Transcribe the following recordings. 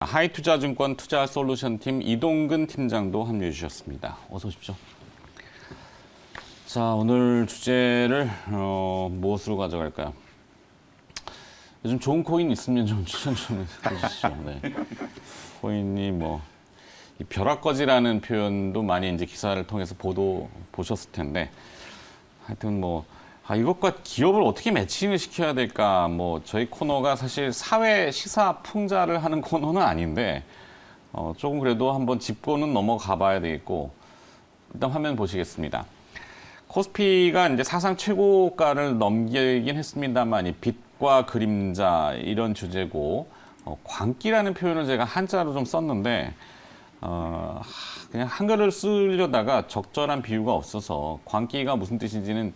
하이투자증권 투자솔루션팀 이동근 팀장도 합류해 주셨습니다. 어서 오십시오. 자, 오늘 주제를 무엇으로 가져갈까요? 요즘 좋은 코인 있으면 좀 추천 좀 해주시죠. 네. 코인이 이 벼락거지라는 표현도 많이 이제 기사를 통해서 보셨을 텐데, 하여튼 이것과 기업을 어떻게 매칭을 시켜야 될까? 저희 코너가 사실 사회 시사 풍자를 하는 코너는 아닌데, 조금 그래도 한번 짚고는 넘어가 봐야 되겠고, 일단 화면 보시겠습니다. 코스피가 이제 사상 최고가를 넘기긴 했습니다만, 이 빛과 그림자 이런 주제고, 광기라는 표현을 제가 한자로 좀 썼는데, 그냥 한글을 쓰려다가 적절한 비유가 없어서 광기가 무슨 뜻인지는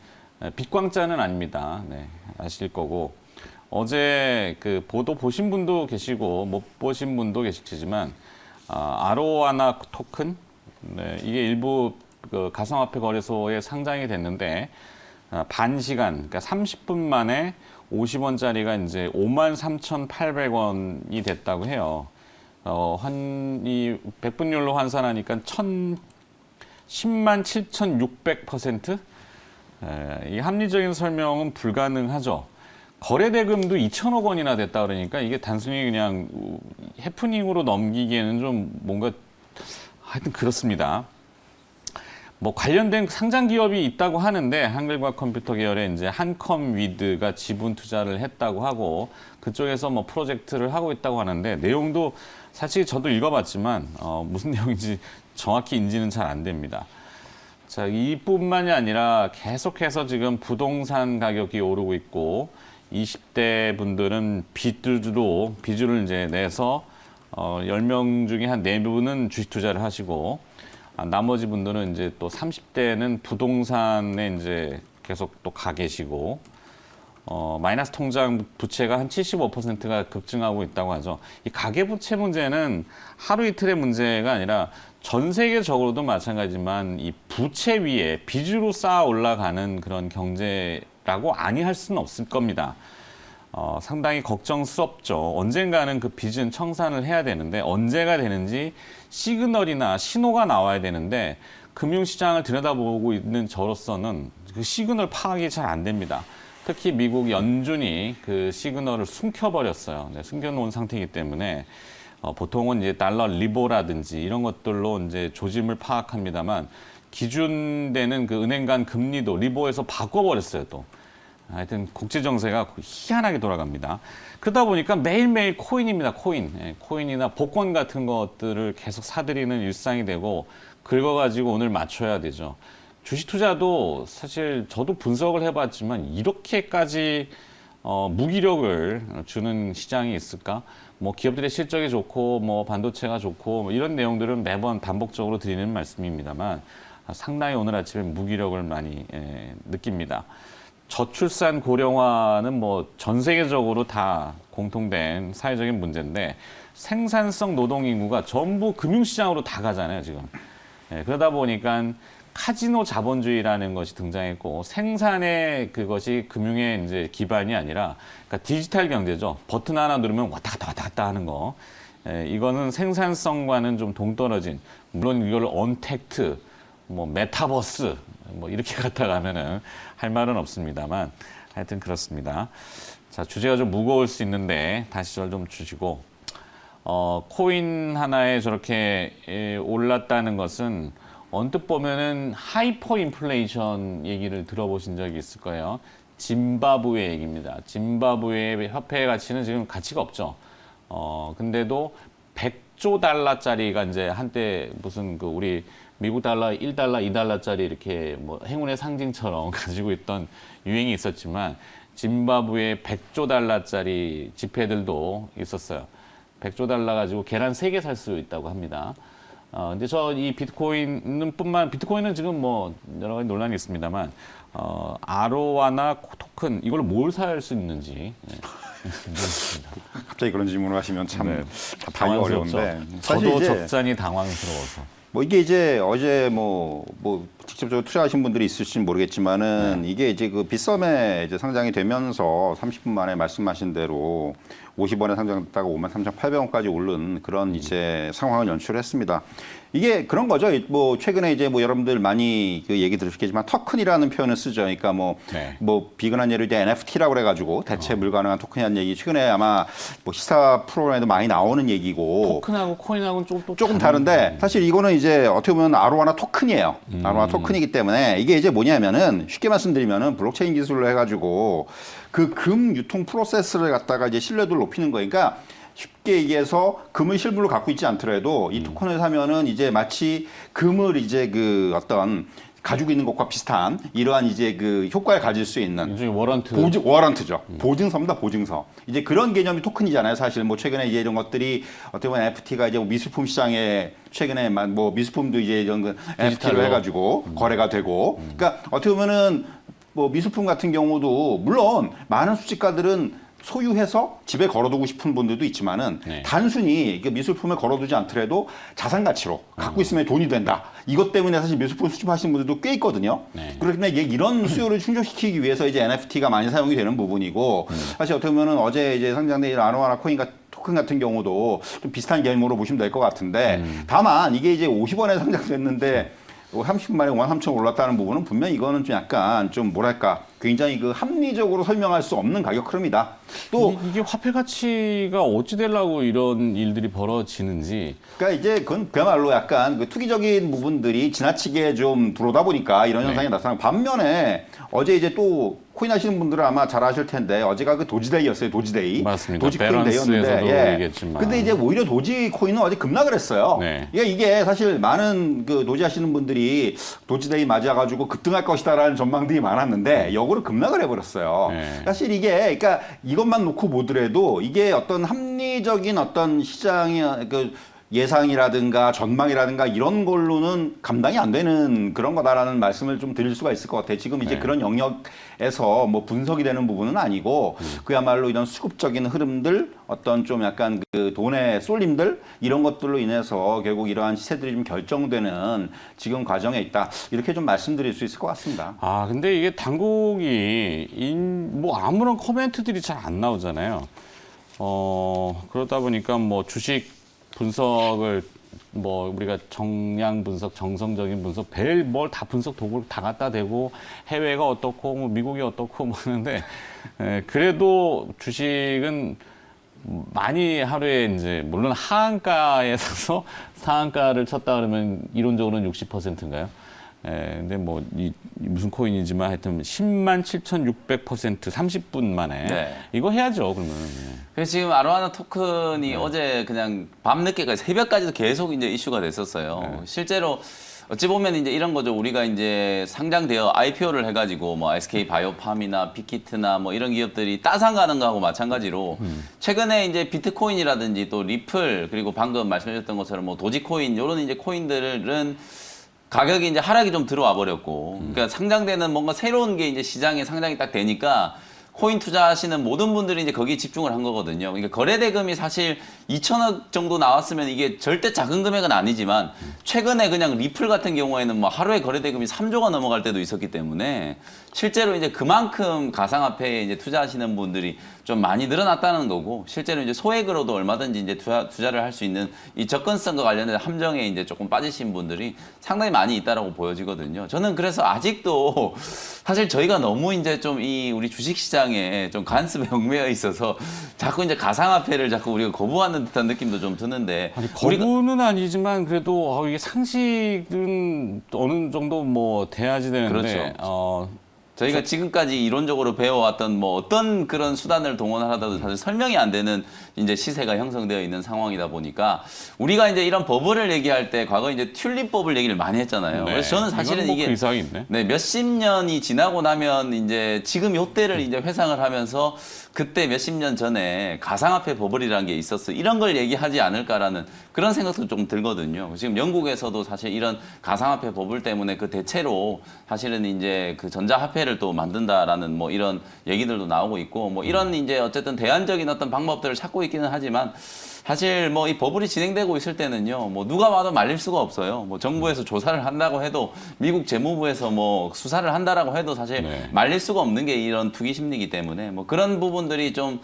빛광자는 아닙니다. 네, 아실 거고 어제 그 보도 보신 분도 계시고 못 보신 분도 계시지만 아로아나 토큰 이게 일부 그 가상화폐 거래소에 상장이 됐는데 반 시간 그러니까 30분 만에 50원짜리가 이제 53,800원이 됐다고 해요. 이 100분율로 환산하니까 10만 7,600%? 이 합리적인 설명은 불가능하죠. 거래 대금도 2천억 원이나 됐다 그러니까 이게 단순히 그냥 해프닝으로 넘기기에는 좀 뭔가 하여튼 그렇습니다. 관련된 상장 기업이 있다고 하는데 한글과 컴퓨터 계열의 이제 한컴위드가 지분 투자를 했다고 하고 그쪽에서 프로젝트를 하고 있다고 하는데 내용도 사실 저도 읽어봤지만 무슨 내용인지 정확히 인지는 잘 안 됩니다. 자, 이뿐만이 아니라 계속해서 지금 부동산 가격이 오르고 있고 20대 분들은 빚주를 이제 내서 10명 중에 한 4분은 주식 투자를 하시고 나머지 분들은 이제 또 30대는 부동산에 이제 계속 또 가 계시고 마이너스 통장 부채가 한 75%가 급증하고 있다고 하죠. 이 가계부채 문제는 하루 이틀의 문제가 아니라 전 세계적으로도 마찬가지지만 이 부채 위에 빚으로 쌓아 올라가는 그런 경제라고 아니할 수는 없을 겁니다. 상당히 걱정스럽죠. 언젠가는 그 빚은 청산을 해야 되는데 언제가 되는지 시그널이나 신호가 나와야 되는데 금융시장을 들여다보고 있는 저로서는 그 시그널 파악이 잘 안 됩니다. 특히 미국 연준이 그 시그널을 숨겨버렸어요. 네, 숨겨놓은 상태이기 때문에 보통은 이제 달러 리보라든지 이런 것들로 이제 조짐을 파악합니다만 기준되는 그 은행 간 금리도 리보에서 바꿔버렸어요 또. 하여튼 국제 정세가 희한하게 돌아갑니다. 그러다 보니까 매일매일 코인입니다. 코인이나 복권 같은 것들을 계속 사들이는 일상이 되고 긁어가지고 오늘 맞춰야 되죠. 주식 투자도 사실 저도 분석을 해봤지만 이렇게까지 무기력을 주는 시장이 있을까? 기업들의 실적이 좋고 반도체가 좋고 이런 내용들은 매번 반복적으로 드리는 말씀입니다만 상당히 오늘 아침에 무기력을 많이 느낍니다. 저출산 고령화는 전 세계적으로 다 공통된 사회적인 문제인데 생산성 노동 인구가 전부 금융시장으로 다 가잖아요 지금. 그러다 보니까 카지노 자본주의라는 것이 등장했고 생산의 그것이 금융의 이제 기반이 아니라 그러니까 디지털 경제죠. 버튼 하나 누르면 왔다 갔다 하는 거. 이거는 생산성과는 좀 동떨어진 물론 이걸 언택트 메타버스 이렇게 갖다 가면은 할 말은 없습니다만 하여튼 그렇습니다. 자, 주제가 좀 무거울 수 있는데 다시 절 좀 주시고 코인 하나에 저렇게 올랐다는 것은 언뜻 보면은 하이퍼 인플레이션 얘기를 들어보신 적이 있을 거예요. 짐바브웨 얘기입니다. 짐바브웨의 화폐 가치는 지금 가치가 없죠. 근데도 100조 달러짜리가 이제 한때 무슨 우리 미국 달러 1달러, 2달러짜리 이렇게 행운의 상징처럼 가지고 있던 유행이 있었지만 짐바브웨 100조 달러짜리 지폐들도 있었어요. 100조 달러 가지고 계란 3개 살 수 있다고 합니다. 근데 이 비트코인은 지금 여러 가지 논란이 있습니다만, 아로아나 토큰, 이걸 뭘 살 수 있는지. 모르겠습니다. 갑자기 그런 질문을 하시면 참 답하기 당황스럽죠. 어려운데. 저도 적잖이 당황스러워서. 이게 이제 어제 직접적으로 투자하신 분들이 있을지는 모르겠지만은 이게 이제 그 빗썸에 이제 상장이 되면서 30분 만에 말씀하신 대로 50원에 상장됐다가 53,800원까지 오른 그런 이제 상황을 연출했습니다. 이게 그런 거죠. 뭐 최근에 이제 뭐 여러분들 많이 그 얘기 들으셨겠지만 터큰이라는 표현을 쓰죠. 그러니까 뭐 비근한 예로 이제 NFT라고 그래가지고 대체 불가능한 토큰이라는 얘기 최근에 아마 뭐 시사 프로그램에도 많이 나오는 얘기고 토큰하고 코인하고는 조금 다른데 사실 이거는 이제 어떻게 보면 아로하나 토큰이에요. 아로하나 토큰이기 때문에 이게 이제 뭐냐면은 쉽게 말씀드리면은 블록체인 기술로 해가지고 그 금 유통 프로세스를 갖다가 이제 신뢰도를 높이는 거니까 쉽게 얘기해서 금을 실물로 갖고 있지 않더라도 이 토큰을 사면은 이제 마치 금을 이제 그 어떤 가지고 있는 것과 비슷한 이러한 이제 그 효과를 가질 수 있는 일종의 워런트. 워런트죠. 보증서입니다. 보증서. 이제 그런 개념이 토큰이잖아요. 사실 뭐 최근에 이제 이런 것들이 어떻게 보면 NFT가 이제 미술품 시장에 최근에 뭐 미술품도 이제 이런 거 NFT로 해가지고 거래가 되고. 그러니까 어떻게 보면은 뭐 미술품 같은 경우도 물론 많은 수집가들은 소유해서 집에 걸어두고 싶은 분들도 있지만은 단순히 미술품을 걸어두지 않더라도 자산 가치로 갖고 있으면 돈이 된다. 이것 때문에 사실 미술품 수집하시는 분들도 꽤 있거든요. 그렇기 때문에 이런 수요를 충족시키기 위해서 이제 NFT가 많이 사용이 되는 부분이고 사실 어떻게 보면은 어제 이제 상장된 아로하나 토큰 같은 경우도 좀 비슷한 개념으로 보시면 될 것 같은데 다만 이게 이제 50원에 상장됐는데 30분 만에 53,000원 올랐다는 부분은 분명히 이거는 좀 약간 좀 뭐랄까 굉장히 그 합리적으로 설명할 수 없는 가격 흐름이다. 또 이게 화폐 가치가 어찌 되려고 이런 일들이 벌어지는지. 그러니까 이제 그건 그야말로 약간 그 투기적인 부분들이 지나치게 좀 들어오다 보니까 이런 현상이 나타나고 반면에 어제 이제 또 코인 하시는 분들은 아마 잘 아실 텐데 어제가 그 도지데이였어요. 도지데이. 맞습니다. 도지코인 데이였는데 얘기했지만. 근데 이제 오히려 도지코인은 어제 급락을 했어요. 이게 사실 많은 그 도지 하시는 분들이 도지데이 맞아가지고 급등할 것이다라는 전망들이 많았는데 역으로 급락을 해버렸어요. 사실 이게 그러니까 이것만 놓고 보더라도 이게 어떤 합리적인 어떤 시장의 그 예상이라든가 전망이라든가 이런 걸로는 감당이 안 되는 그런 거다라는 말씀을 좀 드릴 수가 있을 것 같아요. 지금 이제 그런 영역에서 뭐 분석이 되는 부분은 아니고 그야말로 이런 수급적인 흐름들 어떤 좀 약간 그 돈의 쏠림들 이런 것들로 인해서 결국 이러한 시세들이 좀 결정되는 지금 과정에 있다. 이렇게 좀 말씀드릴 수 있을 것 같습니다. 아, 근데 이게 당국이 뭐 아무런 코멘트들이 잘 안 나오잖아요. 그러다 보니까 뭐 주식 분석을 뭐 우리가 정량 분석, 정성적인 분석, 별 뭘 다 분석 도구를 다 갖다 대고 해외가 어떻고 뭐 미국이 어떻고 뭐 하는데 그래도 주식은 많이 하루에 이제 물론 하한가에 사서 상한가를 쳤다 그러면 이론적으로는 60%인가요? 근데 뭐 무슨 코인이지만 하여튼 107,600% 30분 만에 이거 해야죠 그러면. 그래서 지금 아로하나 토큰이 어제 그냥 밤늦게까지 새벽까지도 계속 이제 이슈가 됐었어요. 실제로 어찌 보면 이제 이런 거죠. 우리가 이제 상장되어 IPO를 해가지고 뭐 SK 바이오팜이나 빅히트나 뭐 이런 기업들이 따상 가는 거하고 마찬가지로 최근에 이제 비트코인이라든지 또 리플 그리고 방금 말씀하셨던 것처럼 뭐 도지코인 이런 이제 코인들은 가격이 이제 하락이 좀 들어와 버렸고, 그러니까 상장되는 뭔가 새로운 게 이제 시장에 상장이 딱 되니까 코인 투자하시는 모든 분들이 이제 거기에 집중을 한 거거든요. 그러니까 거래 대금이 사실 2천억 정도 나왔으면 이게 절대 작은 금액은 아니지만 최근에 그냥 리플 같은 경우에는 뭐 하루에 거래 대금이 3조가 넘어갈 때도 있었기 때문에 실제로 이제 그만큼 가상화폐에 이제 투자하시는 분들이 좀 많이 늘어났다는 거고 실제로 이제 소액으로도 얼마든지 이제 투자를 할 수 있는 이 접근성과 관련된 함정에 이제 조금 빠지신 분들이 상당히 많이 있다라고 보여지거든요. 저는 그래서 아직도 사실 저희가 너무 이제 좀 이 우리 주식 시장에 좀 간섭에 얽매여 있어서 자꾸 이제 가상화폐를 자꾸 우리가 거부하는 듯한 느낌도 좀 드는데 아니, 거부는 아니지만 그래도 이게 상식은 어느 정도 뭐 돼야지 되는데 그렇죠. 저희가 지금까지 이론적으로 배워왔던 뭐 어떤 그런 수단을 동원하더라도 사실 설명이 안 되는 이제 시세가 형성되어 있는 상황이다 보니까 우리가 이제 이런 버블을 얘기할 때 과거 이제 튤립법을 얘기를 많이 했잖아요. 그래서 저는 사실은 뭐 이게 그 이상이 있네. 몇십 년이 지나고 나면 이제 지금 요때를 이제 회상을 하면서 그때 몇십 년 전에 가상화폐 버블이라는 게 있었어. 이런 걸 얘기하지 않을까라는 그런 생각도 좀 들거든요. 지금 영국에서도 사실 이런 가상화폐 버블 때문에 그 대체로 사실은 이제 그 전자화폐를 또 만든다라는 뭐 이런 얘기들도 나오고 있고 뭐 이런 이제 어쨌든 대안적인 어떤 방법들을 찾고 있기는 하지만 사실 뭐 이 버블이 진행되고 있을 때는요, 뭐 누가 봐도 말릴 수가 없어요. 뭐 정부에서 조사를 한다고 해도 미국 재무부에서 뭐 수사를 한다라고 해도 사실 네. 말릴 수가 없는 게 이런 투기 심리이기 때문에 뭐 그런 부분들이 좀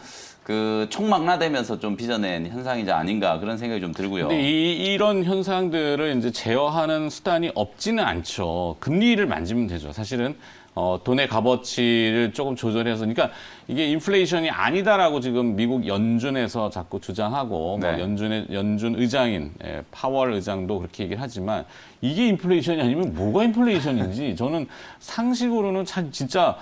그 총망라되면서 좀 빚어낸 현상이지 아닌가 그런 생각이 좀 들고요. 근데 이런 현상들을 이제 제어하는 수단이 없지는 않죠. 금리를 만지면 되죠. 사실은 돈의 값어치를 조금 조절해서, 그러니까 이게 인플레이션이 아니다라고 지금 미국 연준에서 자꾸 주장하고, 네. 뭐 연준 의장인 파월 의장도 그렇게 얘기를 하지만 이게 인플레이션이 아니면 뭐가 인플레이션인지 저는 상식으로는 참 진짜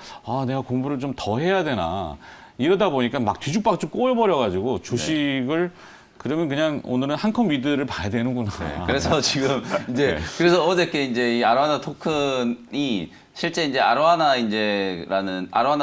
내가 공부를 좀 더 해야 되나 이러다 보니까 막 뒤죽박죽 꼬여버려가지고 주식을 그러면 그냥 오늘은 한컴 위드를 봐야 되는구나. 그래서 지금 이제 그래서 어저께 이제 이 아로하나 토큰이 실제 이제 아로하나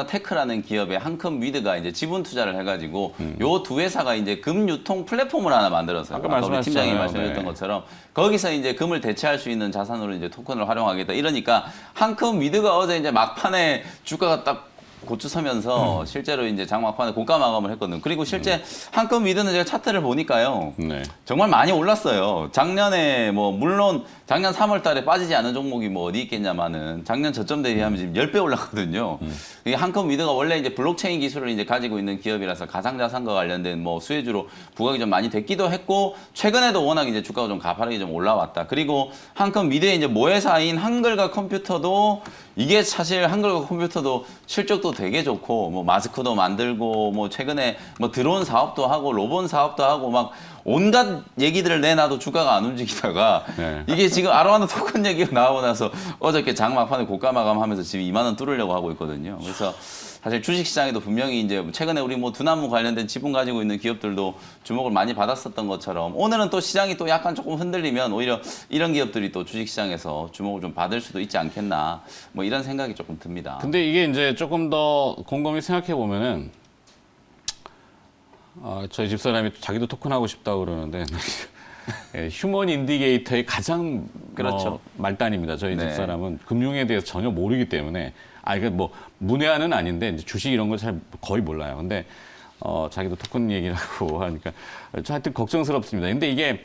테크라는 기업의 한컴 위드가 이제 지분 투자를 해가지고 요 두 회사가 이제 금 유통 플랫폼을 하나 만들었어요. 아까 우리 말씀하셨잖아요. 팀장님이 말씀하셨던 네. 것처럼 거기서 이제 금을 대체할 수 있는 자산으로 이제 토큰을 활용하겠다. 이러니까 한컴 위드가 어제 이제 막판에 주가가 딱 고추 서면서 실제로 이제 장막판에 고가 마감을 했거든요. 그리고 실제 한컴 위드는 제가 차트를 보니까요. 네. 정말 많이 올랐어요. 작년에 뭐 물론 작년 3월 달에 빠지지 않은 종목이 뭐 어디 있겠냐마는 작년 저점 대비하면 지금 10배 올랐거든요. 이 한컴 위드가 원래 이제 블록체인 기술을 이제 가지고 있는 기업이라서 가상자산과 관련된 뭐 수혜주로 부각이 좀 많이 됐기도 했고 최근에도 워낙 이제 주가가 좀 가파르게 좀 올라왔다. 그리고 한컴 위드의 이제 모회사인 한글과 컴퓨터도 이게 사실 한글과 컴퓨터도 실적도 되게 좋고 뭐 마스크도 만들고 뭐 최근에 뭐 드론 사업도 하고 로봇 사업도 하고 막 온갖 얘기들을 내놔도 주가가 안 움직이다가 네. 이게 지금 아로하나 토큰 얘기가 나오고 나서 어저께 장막판에 고가 마감하면서 지금 2만 원 뚫으려고 하고 있거든요. 그래서 사실 주식시장에도 분명히 이제 최근에 우리 뭐 두나무 관련된 지분 가지고 있는 기업들도 주목을 많이 받았었던 것처럼 오늘은 또 시장이 또 약간 조금 흔들리면 오히려 이런 기업들이 또 주식시장에서 주목을 좀 받을 수도 있지 않겠나 뭐 이런 생각이 조금 듭니다. 근데 이게 이제 조금 더 곰곰이 생각해 보면은 저희 집사람이 자기도 토큰 하고 싶다고 그러는데 휴먼 인디게이터의 가장 그렇죠. 말단입니다. 저희 네. 집사람은 금융에 대해서 전혀 모르기 때문에 이게 뭐 문외한은 아닌데 이제 주식 이런 걸 잘 거의 몰라요. 근데 자기도 토큰 얘기를 하고 하니까 하여튼 걱정스럽습니다. 근데 이게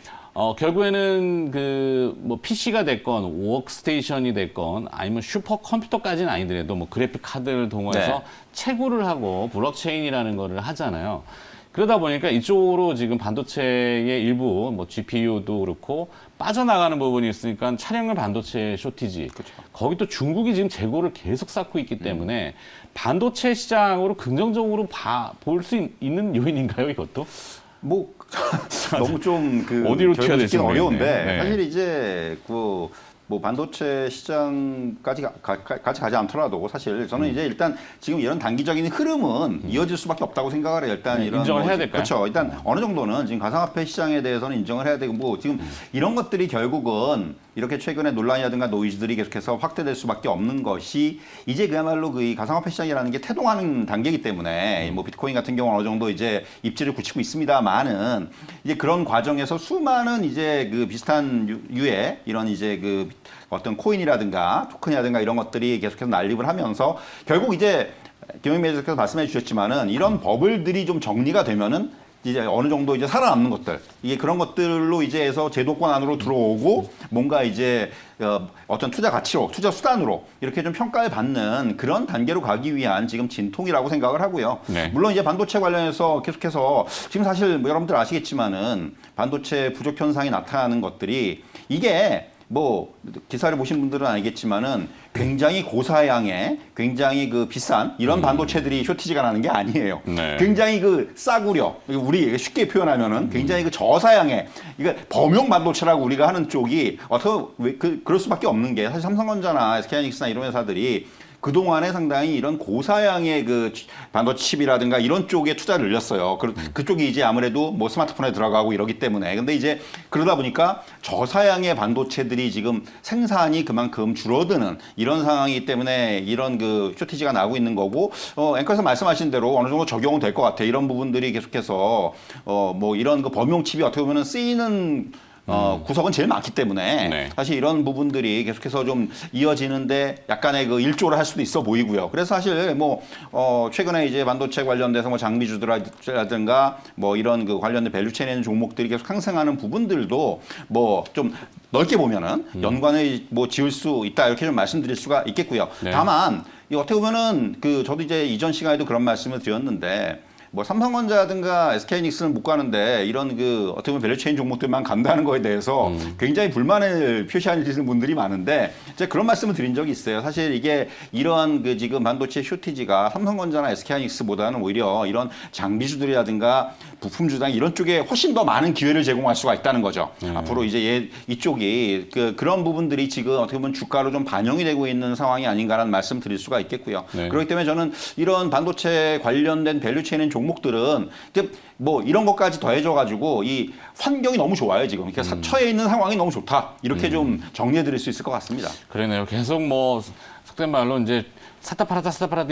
결국에는 그 뭐 PC가 됐건 워크스테이션이 됐건 아니면 슈퍼컴퓨터까지는 아니더라도 뭐 그래픽 카드를 동원해서 네. 채굴을 하고 블록체인이라는 거를 하잖아요. 그러다 보니까 이쪽으로 지금 반도체의 일부 뭐 GPU도 그렇고 빠져나가는 부분이 있으니까 차량용 반도체 쇼티지. 거기 또 중국이 지금 재고를 계속 쌓고 있기 때문에 반도체 시장으로 긍정적으로 볼 수 있는 요인인가요, 이것도? 뭐 너무 좀 어디로 튀어야 될지 결국은 어려운데 모르겠네. 네. 사실 이제 뭐 반도체 시장까지 같이 가지 않더라도 사실 저는 이제 일단 지금 이런 단기적인 흐름은 이어질 수밖에 없다고 생각을 해요. 일단 이런 인정을 해야 될까요? 그렇죠. 일단 어느 정도는 지금 가상화폐 시장에 대해서는 인정을 해야 되고 뭐 지금 이런 것들이 결국은 이렇게 최근에 논란이라든가 노이즈들이 계속해서 확대될 수밖에 없는 것이 이제 그야말로 이 가상화폐 시장이라는 게 태동하는 단계이기 때문에 뭐 비트코인 같은 경우는 어느 정도 이제 입지를 굳히고 있습니다만은 이제 그런 과정에서 수많은 이제 그 비슷한 유의 이런 이제 그 어떤 코인이라든가 토큰이라든가 이런 것들이 계속해서 난립을 하면서 결국 이제 김영민 매니저께서 말씀해 주셨지만은 이런 버블들이 좀 정리가 되면은 이제 어느 정도 이제 살아남는 것들 이게 그런 것들로 이제 해서 제도권 안으로 들어오고 뭔가 이제 어떤 투자 가치로 투자 수단으로 이렇게 좀 평가를 받는 그런 단계로 가기 위한 지금 진통이라고 생각을 하고요. 네. 물론 이제 반도체 관련해서 계속해서 지금 사실 뭐 여러분들 아시겠지만은 반도체 부족 현상이 나타나는 것들이 이게 뭐 기사를 보신 분들은 알겠지만은 굉장히 고사양의 굉장히 그 비싼 이런 반도체들이 쇼티지가 나는 게 아니에요. 네. 굉장히 그 싸구려 우리 쉽게 표현하면은 굉장히 그 저사양의 이거 범용 반도체라고 우리가 하는 쪽이 어떻게 그럴 수밖에 없는 게 사실 삼성전자나 SK하이닉스나 이런 회사들이 그동안에 상당히 이런 고사양의 그 반도체 칩이라든가 이런 쪽에 투자를 늘렸어요. 그쪽이 이제 아무래도 뭐 스마트폰에 들어가고 이러기 때문에. 근데 이제 그러다 보니까 저사양의 반도체들이 지금 생산이 그만큼 줄어드는 이런 상황이기 때문에 이런 그 쇼티지가 나오고 있는 거고, 앵커에서 말씀하신 대로 어느 정도 적용은 될 것 같아요. 이런 부분들이 계속해서, 뭐 이런 그 범용 칩이 어떻게 보면은 쓰이는 구석은 제일 많기 때문에 네. 사실 이런 부분들이 계속해서 좀 이어지는데 약간의 그 일조를 할 수도 있어 보이고요. 그래서 사실 뭐 최근에 이제 반도체 관련돼서 뭐 장비주라든가 뭐 이런 그 관련된 밸류체인 종목들이 계속 상승하는 부분들도 뭐 좀 넓게 보면은 연관을 뭐 지을 수 있다 이렇게 좀 말씀드릴 수가 있겠고요. 네. 다만 이 어떻게 보면은 그 저도 이제 이전 시간에도 그런 말씀을 드렸는데 뭐 삼성전자든가 SK하이닉스는 못 가는데 이런 그 어떻게 보면 밸류체인 종목들만 간다는 거에 대해서 굉장히 불만을 표시하시는 분들이 많은데 제가 그런 말씀을 드린 적이 있어요. 사실 이게 이러한 그 지금 반도체 쇼티지가 삼성전자나 SK하이닉스보다는 오히려 이런 장비주들이라든가 부품주당 이런 쪽에 훨씬 더 많은 기회를 제공할 수가 있다는 거죠. 앞으로 이제 이쪽이 그런 부분들이 지금 어떻게 보면 주가로 좀 반영이 되고 있는 상황이 아닌가라는 말씀 드릴 수가 있겠고요. 네. 그렇기 때문에 저는 이런 반도체 관련된 밸류체인 종목들은 이제 뭐 이런 것까지 더해져 가지고 이 환경이 너무 좋아요 지금. 그러니까 처해 있는 상황이 너무 좋다. 이렇게 좀 정리해 드릴 수 있을 것 같습니다. 그러네요. 계속 뭐 속된 말로 이제 샀다 팔았다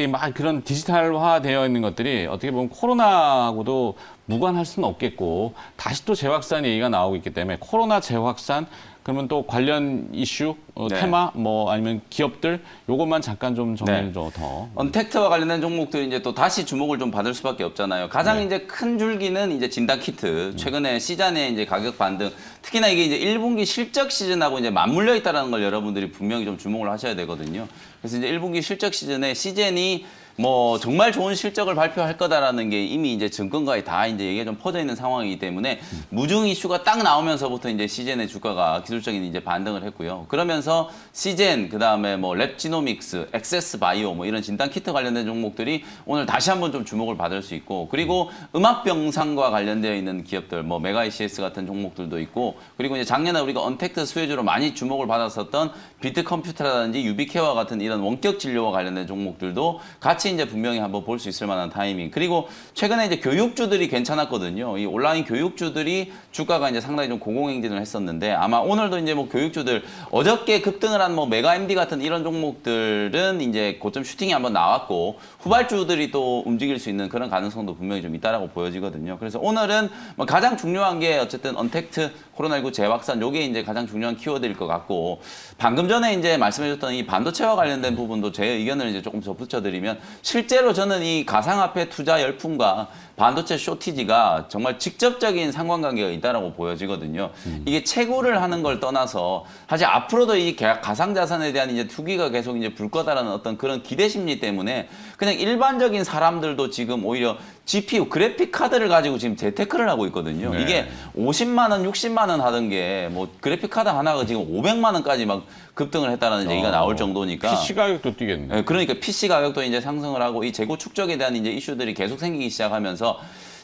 막 그런 디지털화 되어 있는 것들이 어떻게 보면 코로나하고도 무관할 수는 없겠고 다시 또 재확산 얘기가 나오고 있기 때문에 코로나 재확산 그러면 또 관련 이슈, 네. 테마 뭐 아니면 기업들 요것만 잠깐 좀 정리를 네. 좀 더. 언택트와 관련된 종목들이 이제 또 다시 주목을 좀 받을 수밖에 없잖아요. 가장 네. 이제 큰 줄기는 이제 진단 키트. 최근에 시장의 이제 가격 반등. 특히나 이게 이제 1분기 실적 시즌하고 이제 맞물려 있다는 걸 여러분들이 분명히 좀 주목을 하셔야 되거든요. 그래서 이제 1분기 실적 시즌에 시젠이 뭐 정말 좋은 실적을 발표할 거다라는 게 이미 이제 증권가에 다 이제 얘기가 좀 퍼져 있는 상황이기 때문에 무중 이슈가 딱 나오면서부터 이제 시젠의 주가가 기술적인 이제 반등을 했고요. 그러면서 시젠 그다음에 뭐 랩지노믹스, 액세스 바이오 뭐 이런 진단 키트 관련된 종목들이 오늘 다시 한번 좀 주목을 받을 수 있고 그리고 음압 병상과 관련되어 있는 기업들 뭐 메가 ECS 같은 종목들도 있고 그리고 이제 작년에 우리가 언택트 수혜주로 많이 주목을 받았었던 비트 컴퓨터라든지 유비케어와 같은 이런 원격 진료와 관련된 종목들도 같이 이제 분명히 한번 볼 수 있을 만한 타이밍. 그리고 최근에 이제 교육주들이 괜찮았거든요. 이 온라인 교육주들이 주가가 이제 상당히 좀 고공행진을 했었는데 아마 오늘도 이제 뭐 교육주들 어저께 급등을 한 뭐 메가 MD 같은 이런 종목들은 이제 고점 슈팅이 한번 나왔고 후발주들이 또 움직일 수 있는 그런 가능성도 분명히 좀 있다라고 보여지거든요. 그래서 오늘은 뭐 가장 중요한 게 어쨌든 언택트 코로나19 재확산 요게 이제 가장 중요한 키워드일 것 같고 방금 전에 이제 말씀해줬던 이 반도체와 관련된 부분도 제 의견을 이제 조금 덧붙여드리면 실제로 저는 이 가상화폐 투자 열풍과 반도체 쇼티지가 정말 직접적인 상관관계가 있다라고 보여지거든요. 이게 채굴을 하는 걸 떠나서 사실 앞으로도 이 가상자산에 대한 이제 투기가 계속 이제 불 거다라는 어떤 그런 기대 심리 때문에 그냥 일반적인 사람들도 지금 오히려 GPU 그래픽 카드를 가지고 지금 재테크를 하고 있거든요. 네. 이게 50만 원, 60만 원 하던 게 뭐 그래픽 카드 하나가 지금 500만 원까지 막 급등을 했다는 얘기가 나올 정도니까. PC 가격도 뛰겠네. 네, 그러니까 PC 가격도 이제 상승을 하고 이 재고 축적에 대한 이제 이슈들이 계속 생기기 시작하면서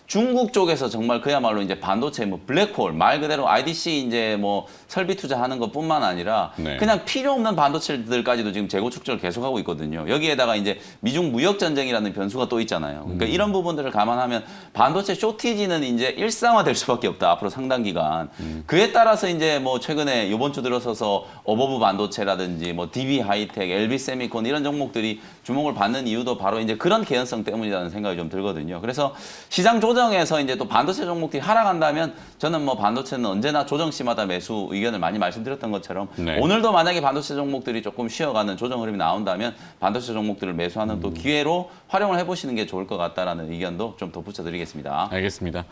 중국 쪽에서 정말 그야말로 이제 반도체 뭐 블랙홀 말 그대로 IDC 이제 뭐 설비 투자하는 것뿐만 아니라 네. 그냥 필요 없는 반도체들까지도 지금 재고 축적을 계속하고 있거든요. 여기에다가 이제 미중 무역 전쟁이라는 변수가 또 있잖아요. 그러니까 이런 부분들을 감안하면 반도체 쇼티지는 이제 일상화될 수밖에 없다. 앞으로 상당 기간. 그에 따라서 이제 뭐 최근에 이번 주 들어서서 어버브 반도체라든지 뭐 DB 하이텍, LB 세미콘 이런 종목들이 주목을 받는 이유도 바로 이제 그런 개연성 때문이라는 생각이 좀 들거든요. 그래서 시장 조정에서 이제 또 반도체 종목들이 하락한다면 저는 뭐 반도체는 언제나 조정 시마다 매수 의견을 많이 말씀드렸던 것처럼 네. 오늘도 만약에 반도체 종목들이 조금 쉬어가는 조정 흐름이 나온다면 반도체 종목들을 매수하는 또 기회로 활용을 해보시는 게 좋을 것 같다라는 의견도 좀 덧붙여드리겠습니다. 알겠습니다.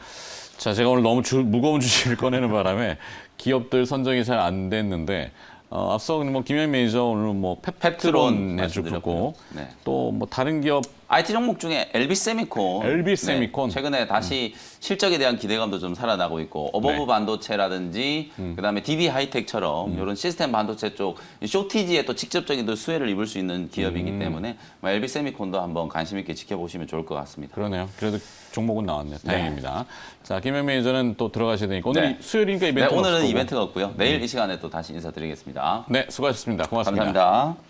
자, 제가 오늘 너무 무거운 주식을 꺼내는 바람에 기업들 선정이 잘 안 됐는데 앞서 뭐 김현 매니저 오늘 뭐 펩트론 해주고 말씀드렸고요. 네. 또 뭐 다른 기업 IT 종목 중에 LB 세미콘. LB 세미콘. 네, 최근에 다시 실적에 대한 기대감도 좀 살아나고 있고 어버브 네. 반도체라든지 그다음에 DB 하이텍처럼 이런 시스템 반도체 쪽 쇼티지에 또 직접적인 또 수혜를 입을 수 있는 기업이기 때문에 뭐 LB 세미콘도 한번 관심 있게 지켜보시면 좋을 것 같습니다. 그러네요. 그래도 종목은 나왔네요. 다행입니다. 자, 김현 매니저는 또 들어가셔야 되니까 오늘 네. 수요일이니까 네, 이벤트 오늘은 이벤트가 없고요. 내일 이 시간에 또 다시 인사드리겠습니다. 네, 수고하셨습니다. 고맙습니다. 감사합니다.